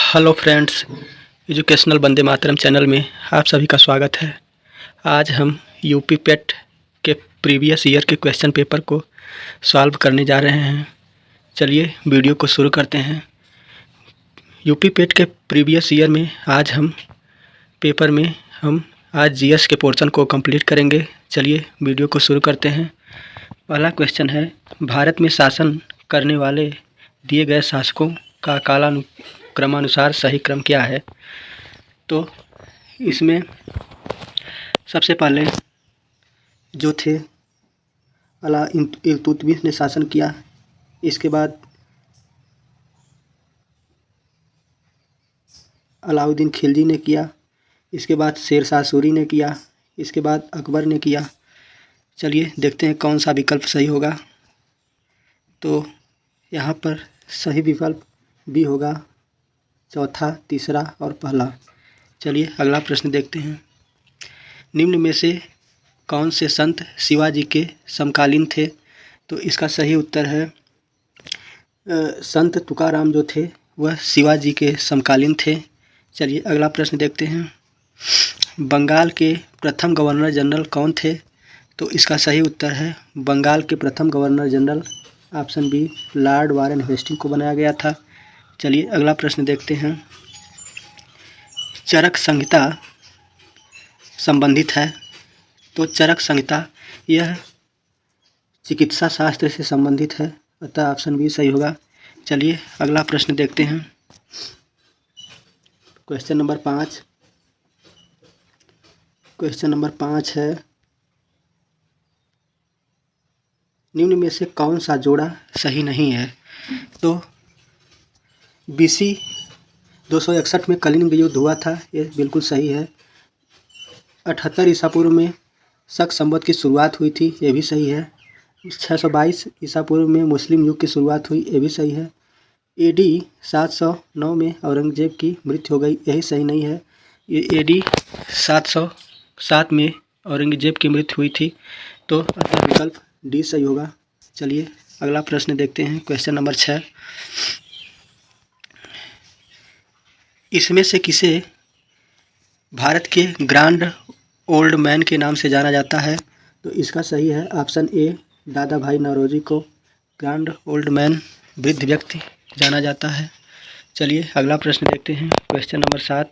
Hello friends, educational Vande Mataram channel में आप सभी का स्वागत है। आज हम यूपी पेट के प्रीवियस ईयर के क्वेश्चन पेपर को सॉल्व करने जा रहे हैं। चलिए वीडियो को शुरू करते हैं। यूपी पेट के प्रीवियस ईयर में आज हम जीएस के पोर्शन को कंप्लीट करेंगे। चलिए वीडियो को शुरू करते हैं। पहला क्वेश्चन है, भारत में शासन करने वाले दिए गए शासकों का कालानुक्रमानुसार सही क्रम क्या है? तो इसमें सबसे पहले जो थे अला इल्तुतमिश ने शासन किया। इसके बाद अलाउद्दीन खिलजी ने किया। इसके बाद शेरशाह सूरी ने किया। इसके बाद अकबर ने किया। चलिए देखते हैं कौन सा विकल्प सही होगा। तो यहाँ पर सही विकल्प बी होगा, चौथा, तीसरा और पहला। चलिए अगला प्रश्न देखते हैं। निम्न में से कौन से संत शिवाजी के समकालीन थे? तो इसका सही उत्तर है संत तुकाराम जो थे वह शिवाजी के समकालीन थे। चलिए अगला प्रश्न देखते हैं। बंगाल के प्रथम गवर्नर जनरल कौन थे? तो इसका सही उत्तर है बंगाल के प्रथम governor general option B Lord Warren Hastings को बनाया गया था। चलिए अगला प्रश्न देखते हैं। चरक संहिता संबंधित है। तो चरक संहिता यह चिकित्सा शास्त्र से संबंधित है, अतः ऑप्शन बी सही होगा। चलिए अगला प्रश्न देखते हैं। क्वेश्चन नंबर 5 है, निम्न में से कौन सा जोड़ा सही नहीं है? तो BC 261 में कलिंग युद्ध हुआ था, ये बिल्कुल सही है। 78 ईसा पूर्व में शक संवत की शुरुआत हुई थी, ये भी सही है। 622 ईसा पूर्व में मुस्लिम युग की शुरुआत हुई, ये भी सही है। AD 709 में औरंगजेब की मृत्यु हो गई, यही सही नहीं है। ये AD 707 में औरंगजेब की मृत्यु हुई थी, तो अतः विकल्प डी सही होगा। चलिए अगला प्रश्न देखते हैं। क्वेश्चन नंबर 6, इसमें से किसे भारत के ग्रैंड ओल्ड मैन के नाम से जाना जाता है? तो इसका सही है ऑप्शन ए दादा भाई नौरोजी को ग्रैंड ओल्ड मैन, वृद्ध व्यक्ति जाना जाता है। चलिए अगला प्रश्न देखते हैं। क्वेश्चन नंबर 7,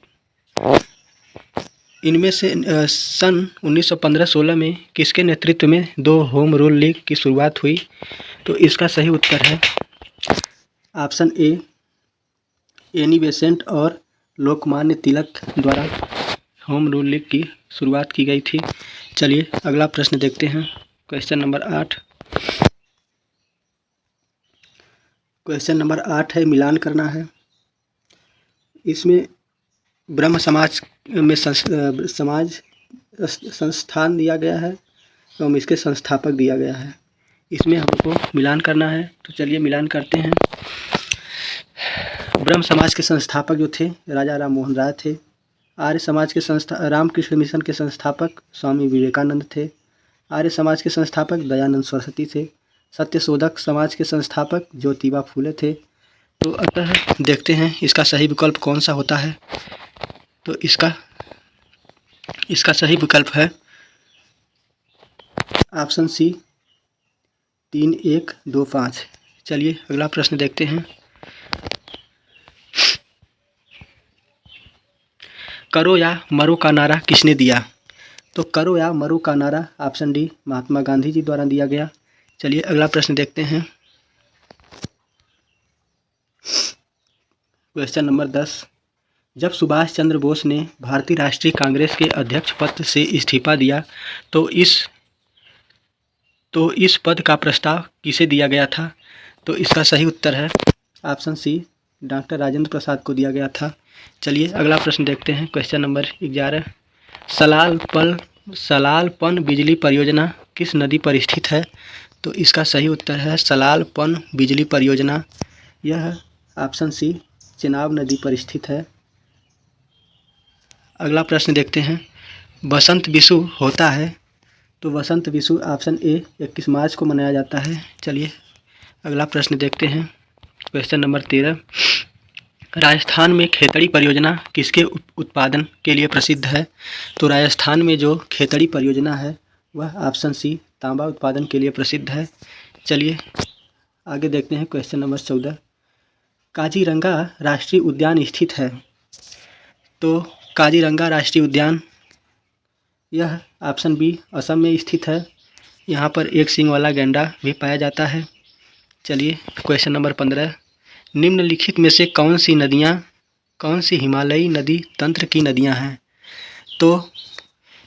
इनमें से सन 1915-16 में किसके नेतृत्व में 2 होम रूल लीग की शुरुआत हुई? तो इसका सही उत्तर है ऑप्शन ए एनी बेसेंट और लोकमान्य तिलक द्वारा होम रूल लीग की शुरुआत की गई थी। चलिए अगला प्रश्न देखते हैं। क्वेश्चन नंबर 8 है, मिलान करना है। इसमें ब्रह्म समाज में समाज संस्थान दिया गया है एवं इसके संस्थापक दिया गया है। इसमें हमको मिलान करना है, तो चलिए मिलान करते हैं। ब्रह्म समाज के संस्थापक जो थे राजा राम मोहन राय थे। आर्य समाज के रामकृष्ण मिशन के संस्थापक स्वामी विवेकानंद थे। आर्य समाज के संस्थापक दयानंद सरस्वती थे। सत्यशोधक समाज के संस्थापक ज्योतिबा फूले थे। तो अतः देखते हैं इसका सही विकल्प कौन सा होता है। तो इसका सही विकल्प है ऑप्शन सी 3125। चलिए अगला प्रश्न देखते हैं। करो या मरो का नारा किसने दिया? तो करो या मरो का नारा ऑप्शन डी महात्मा गांधी जी द्वारा दिया गया। चलिए अगला प्रश्न देखते हैं। क्वेश्चन नंबर 10, जब सुभाष चंद्र बोस ने भारतीय राष्ट्रीय कांग्रेस के अध्यक्ष पद से इस्तीफा दिया तो इस पद का प्रस्ताव किसे दिया गया था? तो इसका सही उत्तर है option C doctor Rajendra Prasad को दिया गया था। चलिए अगला प्रश्न देखते हैं। क्वेश्चन नंबर 11, सलालपन बिजली परियोजना किस नदी पर स्थित है? तो इसका सही उत्तर है सलालपन बिजली परियोजना, यह ऑप्शन सी चेनाब नदी पर स्थित है। अगला प्रश्न देखते हैं। बसंत विषु होता है? तो बसंत विषु ऑप्शन ए 21 मार्च को मनाया जाता है। चलिए अगला प्रश्न देखते हैं। क्वेश्चन नंबर 13, राजस्थान में खेतड़ी परियोजना किसके उत्पादन के लिए प्रसिद्ध है? तो राजस्थान में जो खेतड़ी परियोजना है वह ऑप्शन सी तांबा उत्पादन के लिए प्रसिद्ध है। चलिए आगे देखते हैं क्वेश्चन नंबर 14। काजीरंगा राष्ट्रीय उद्यान स्थित है? तो काजीरंगा राष्ट्रीय उद्यान यह ऑप्शन बी असम में स्थित है। यहाँ पर एक सींग वाला गैंडा भी पाया जाता है। चलिए क्वेश्चन नंबर 15। निम्नलिखित में से कौन सी हिमालयी नदी तंत्र की नदियाँ हैं? तो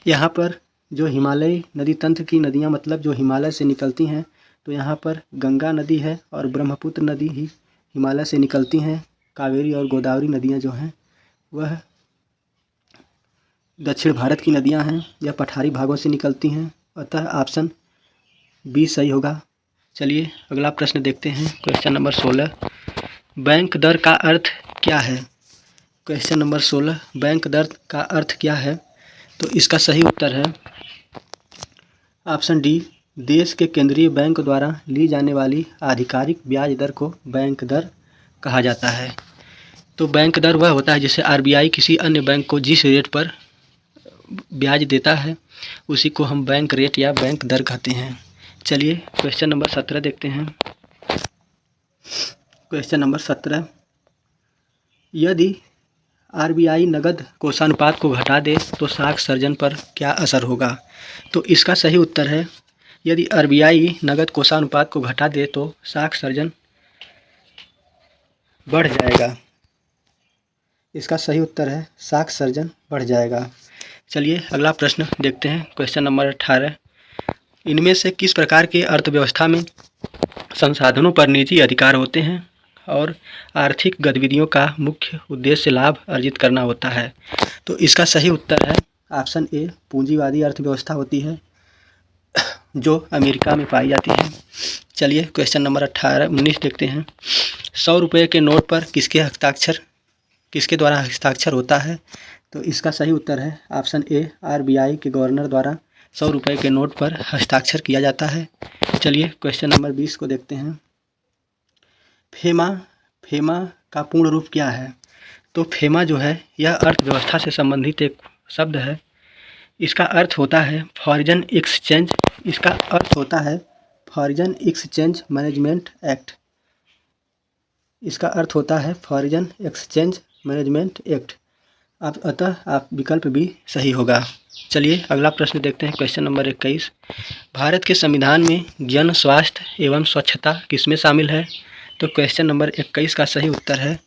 यहाँ पर जो हिमालयी नदी तंत्र की नदियाँ मतलब जो हिमालय से निकलती हैं, तो यहाँ पर गंगा नदी है और ब्रह्मपुत्र नदी ही हिमालय से निकलती हैं। कावेरी और गोदावरी नदियाँ जो हैं वह दक्षिण भारत की नदियाँ हैं, यह पठारी भागों से निकलती हैं, अतः ऑप्शन बी सही होगा। चलिए अगला प्रश्न देखते हैं क्वेश्चन नंबर 16। बैंक दर का अर्थ क्या है? क्वेश्चन नंबर 16 बैंक दर का अर्थ क्या है? तो इसका सही उत्तर है ऑप्शन डी देश के केंद्रीय बैंक द्वारा ली जाने वाली आधिकारिक ब्याज दर को बैंक दर कहा जाता है। तो बैंक दर वह होता है जिसे आरबीआई किसी अन्य बैंक को जिस रेट पर ब्याज देता है उसी को हम बैंक रेट या बैंक दर कहते हैं। चलिए क्वेश्चन नंबर 17 देखते हैं। Question number 17। यदि आरबीआई नगद कोषानुपात को घटा दे तो साख सर्जन पर क्या असर होगा? तो इसका सही उत्तर है यदि आरबीआई नगद कोषानुपात को घटा दे तो साख सर्जन बढ़ जाएगा। इसका सही उत्तर है साख सर्जन बढ़ जाएगा। चलिए अगला प्रश्न देखते हैं क्वेश्चन नंबर 18। इनमें से किस प्रकार के अर्थव्यवस्था में संसाधनों पर निजी अधिकार होते हैं और आर्थिक गतिविधियों का मुख्य उद्देश्य लाभ अर्जित करना होता है? तो इसका सही उत्तर है ऑप्शन ए पूंजीवादी अर्थव्यवस्था होती है जो अमेरिका में पाई जाती है। चलिए क्वेश्चन नंबर 19 देखते हैं। 100 रुपये के नोट पर किसके द्वारा हस्ताक्षर होता है? तो इसका सही उत्तर है ऑप्शन ए आरबीआई के गवर्नर द्वारा 100 रुपये के नोट पर हस्ताक्षर किया जाता है। चलिए क्वेश्चन नंबर 20 को देखते हैं। फेमा का पूर्ण रूप क्या है? तो फेमा जो है यह अर्थव्यवस्था से संबंधित एक शब्द है। इसका अर्थ होता है फॉरेन एक्सचेंज। इसका अर्थ होता है फॉरेन एक्सचेंज मैनेजमेंट एक्ट। इसका अर्थ होता है फॉरेन एक्सचेंज मैनेजमेंट एक्ट। अतः आप विकल्प भी सही होगा। चलिए अगला प्रश्न देखते हैं क्वेश्चन नंबर 21। भारत के संविधान में जन स्वास्थ्य एवं स्वच्छता किसमें शामिल है? तो क्वेश्चन नंबर 21 का सही उत्तर है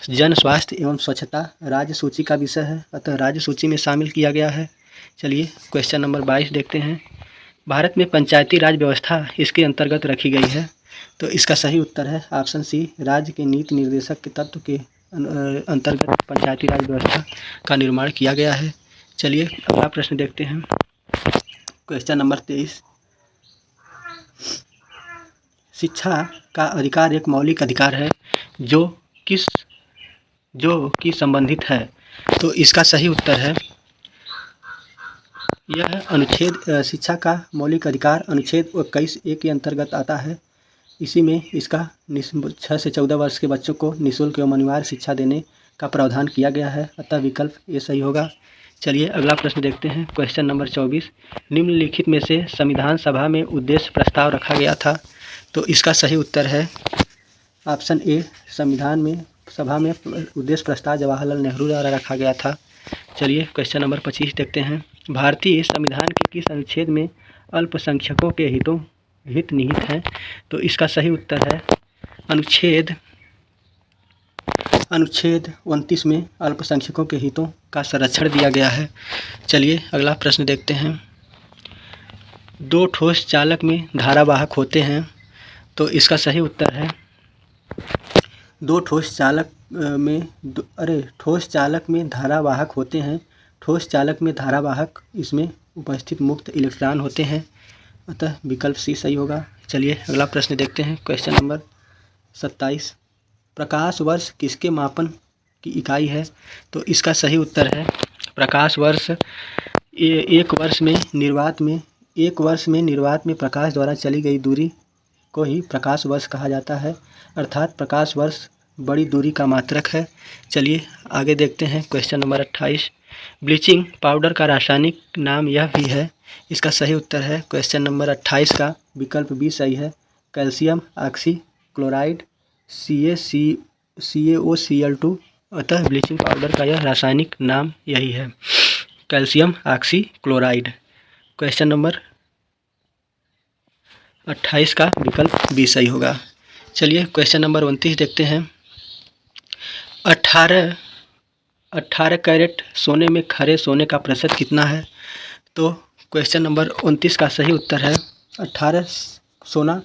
जन स्वास्थ्य एवं स्वच्छता राज्य सूची का विषय है, अतः राज्य सूची में शामिल किया गया है। चलिए क्वेश्चन नंबर 22 देखते हैं। भारत में पंचायती राज व्यवस्था इसके अंतर्गत रखी गई है। तो इसका सही उत्तर है ऑप्शन सी राज्य के नीति निर्देशक के तत्व के अंतर्गत पंचायती राज व्यवस्था का निर्माण किया गया है। चलिए अगला प्रश्न देखते हैं क्वेश्चन नंबर 23। शिक्षा का अधिकार एक मौलिक अधिकार है जो कि संबंधित है। तो इसका सही उत्तर है यह अनुच्छेद शिक्षा का मौलिक अधिकार अनुच्छेद 21A के अंतर्गत आता है। इसी में इसका 6 से 14 वर्ष के बच्चों को निःशुल्क एवं अनिवार्य शिक्षा देने का प्रावधान किया गया है, अतः विकल्प ये सही होगा। चलिए अगला प्रश्न देखते हैं क्वेश्चन नंबर 24। निम्नलिखित में से संविधान सभा में उद्देश्य प्रस्ताव रखा गया था? तो इसका सही उत्तर है ऑप्शन ए संविधान में सभा में उद्देश्य प्रस्ताव जवाहरलाल नेहरू द्वारा रखा गया था। चलिए क्वेश्चन नंबर 25 देखते हैं। भारतीय संविधान के किस अनुच्छेद में अल्पसंख्यकों के हित निहित हैं? तो इसका सही उत्तर है अनुच्छेद 29 में अल्पसंख्यकों के हितों का संरक्षण दिया गया है। चलिए अगला प्रश्न देखते हैं। 2 ठोस चालक में धारावाहक होते हैं। तो इसका सही उत्तर है ठोस चालक में धारावाहक होते हैं। ठोस चालक में धारावाहक इसमें उपस्थित मुक्त इलेक्ट्रॉन होते हैं, अतः विकल्प सी सही होगा। चलिए अगला प्रश्न देखते हैं क्वेश्चन नंबर 27। प्रकाश वर्ष किसके मापन की इकाई है? तो इसका सही उत्तर है प्रकाश वर्ष एक वर्ष में निर्वात में प्रकाश द्वारा चली गई दूरी को ही प्रकाश वर्ष कहा जाता है। अर्थात प्रकाश वर्ष बड़ी दूरी का मात्रक है। चलिए आगे देखते हैं क्वेश्चन नंबर 28। ब्लीचिंग पाउडर का रासायनिक नाम यह भी है। इसका सही उत्तर है क्वेश्चन नंबर 28 का विकल्प बी सही है, कैल्शियम ऑक्सी क्लोराइड CaCO2। अतः ब्लीचिंग पाउडर का यह रासायनिक नाम यही है, calcium oxy chloride. Question number 28 का विकल्प बी सही होगा। चलिए क्वेश्चन नंबर 29 देखते हैं। 18 कैरेट सोने में खरे सोने का प्रतिशत कितना है? तो क्वेश्चन नंबर 29 का सही उत्तर है 18 सोना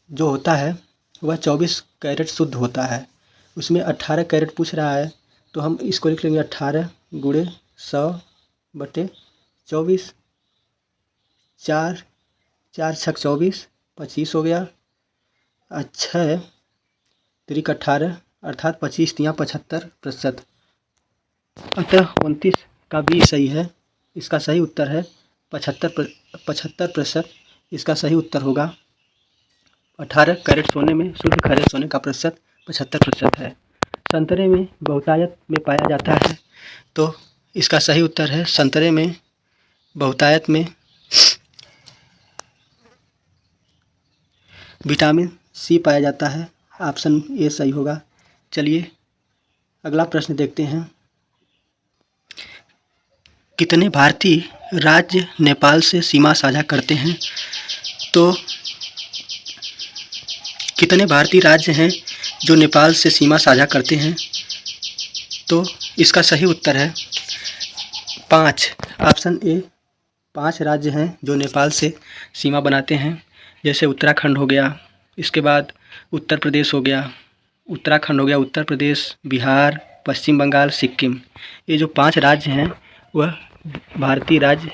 जो होता है वह 24 कैरेट शुद्ध होता है। उसमें 18 कैरेट पूछ रहा है तो हम इसको लिख लेंगे 18 गुणे 100/24, 4 4 छक 24, 25 हो गया। 6 3 18 अर्थात 25 तियाँ 75%। अतः 29 का बी सही है। इसका सही उत्तर है 75%। इसका सही उत्तर होगा 18 कैरेट सोने में शुद्ध खरे सोने का प्रतिशत 75% है। संतरे में बहुतायत में पाया जाता है, तो इसका सही उत्तर है संतरे में बहुतायत में विटामिन सी पाया जाता है। ऑप्शन ए सही होगा। चलिए अगला प्रश्न देखते हैं। कितने भारतीय राज्य नेपाल से सीमा साझा करते हैं? तो कितने भारतीय राज्य हैं जो नेपाल से सीमा साझा करते हैं? तो इसका सही उत्तर है 5। ऑप्शन ए 5 राज्य हैं जो नेपाल से सीमा बनाते हैं, जैसे उत्तराखंड हो गया, इसके बाद उत्तर प्रदेश हो गया, उत्तराखंड हो गया, उत्तर प्रदेश, बिहार, पश्चिम बंगाल, सिक्किम। ये जो 5 राज्य हैं वह भारतीय राज्य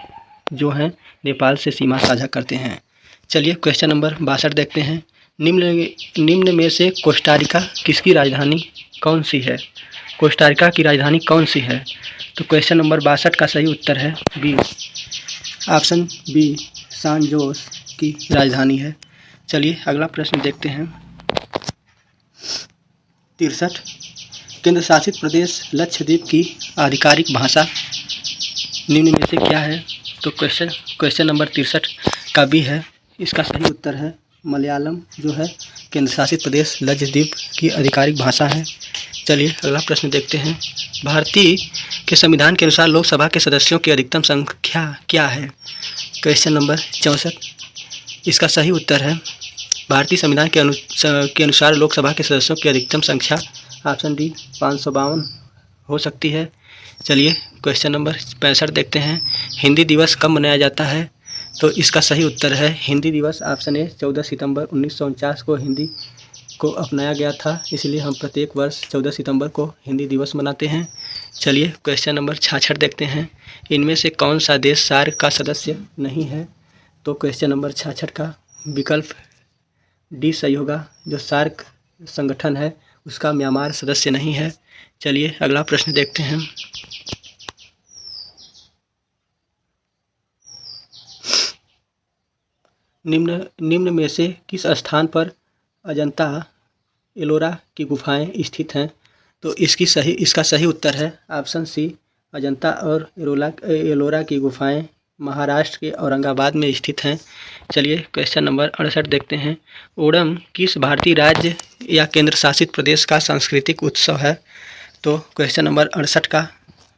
जो हैं नेपाल से सीमा साझा करते हैं। चलिए क्वेश्चन नंबर 62 देखते हैं। निम्न में से कोस्टारिका किसकी राजधानी कौन सी है? कोस्टारिका की राजधानी कौन सी है? तो क्वेश्चन नंबर 62 का सही उत्तर है बी, ऑप्शन बी सान जोस की राजधानी है। चलिए अगला प्रश्न देखते हैं। 63 केंद्र शासित प्रदेश लक्षद्वीप की आधिकारिक भाषा निम्न में से क्या है? तो क्वेश्चन नंबर 63 का बी है। इसका सही उत्तर है मलयालम जो है केंद्र शासित प्रदेश लक्षद्वीप की आधिकारिक भाषा है। चलिए अगला प्रश्न देखते हैं। भारतीय के संविधान के अनुसार लोकसभा के सदस्यों की अधिकतम संख्या क्या है? Question number 64। इसका सही उत्तर है भारतीय संविधान के अनुसार लोकसभा के सदस्यों की अधिकतम संख्या ऑप्शन डी 552 हो सकती है। चलिए क्वेश्चन नंबर 65 देखते हैं। हिंदी दिवस कब मनाया जाता है? तो इसका सही उत्तर है हिंदी दिवस ऑप्शन ए 14 सितंबर 1949 को हिंदी को अपनाया गया था, इसलिए हम प्रत्येक वर्ष 14 सितंबर को हिंदी दिवस मनाते हैं। चलिए क्वेश्चन नंबर 66 देखते हैं। इनमें से कौन सा देश सार्क का सदस्य नहीं है? तो क्वेश्चन नंबर 66 का विकल्प डी सही होगा। जो सार्क संगठन है उसका म्यांमार सदस्य नहीं है। चलिए अगला प्रश्न देखते हैं। निम्न में से किस स्थान पर अजंता एलोरा की गुफाएं स्थित हैं? तो इसका सही उत्तर है ऑप्शन सी अजंता और एलोरा की गुफाएं महाराष्ट्र के औरंगाबाद में स्थित हैं। चलिए क्वेश्चन नंबर 68 देखते हैं। ओणम किस भारतीय राज्य या केंद्र शासित प्रदेश का सांस्कृतिक उत्सव है? तो क्वेश्चन नंबर 68 का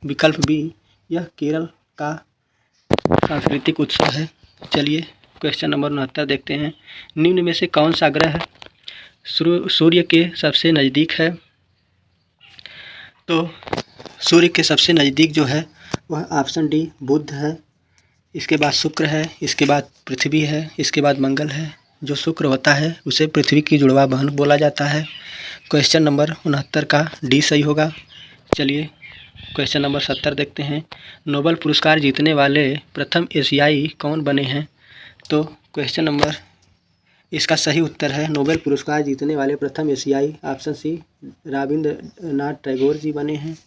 विकल्प बी, यह केरल का सांस्कृतिक उत्सव है। चलिए क्वेश्चन नंबर 69 देखते हैं। निम्न में से कौन सा ग्रह सूर्य के सबसे नज़दीक है? तो सूर्य के सबसे नज़दीक जो है वह ऑप्शन डी बुध है, इसके बाद शुक्र है, इसके बाद पृथ्वी है, इसके बाद मंगल है। जो शुक्र होता है उसे पृथ्वी की जुड़वा बहन बोला जाता है। क्वेश्चन नंबर 69 का डी सही होगा। चलिए क्वेश्चन नंबर 70 देखते हैं। नोबेल पुरस्कार जीतने वाले प्रथम एशियाई कौन बने हैं? तो क्वेश्चन नंबर इसका सही उत्तर है नोबेल पुरस्कार जीतने वाले प्रथम एशियाई ऑप्शन सी रविंद्रनाथ टैगोर जी बने हैं।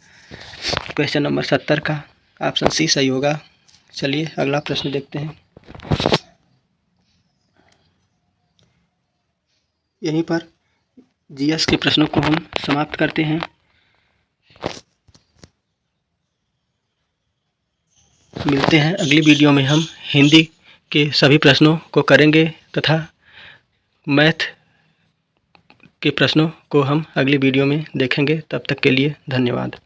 क्वेश्चन नंबर 70 का ऑप्शन सी सही होगा। चलिए अगला प्रश्न देखते हैं। यहीं पर जीएस के प्रश्नों को हम समाप्त करते हैं। मिलते हैं अगली वीडियो में। हम हिंदी के सभी प्रश्नों को करेंगे तथा मैथ के प्रश्नों को हम अगली वीडियो में देखेंगे। तब तक के लिए धन्यवाद।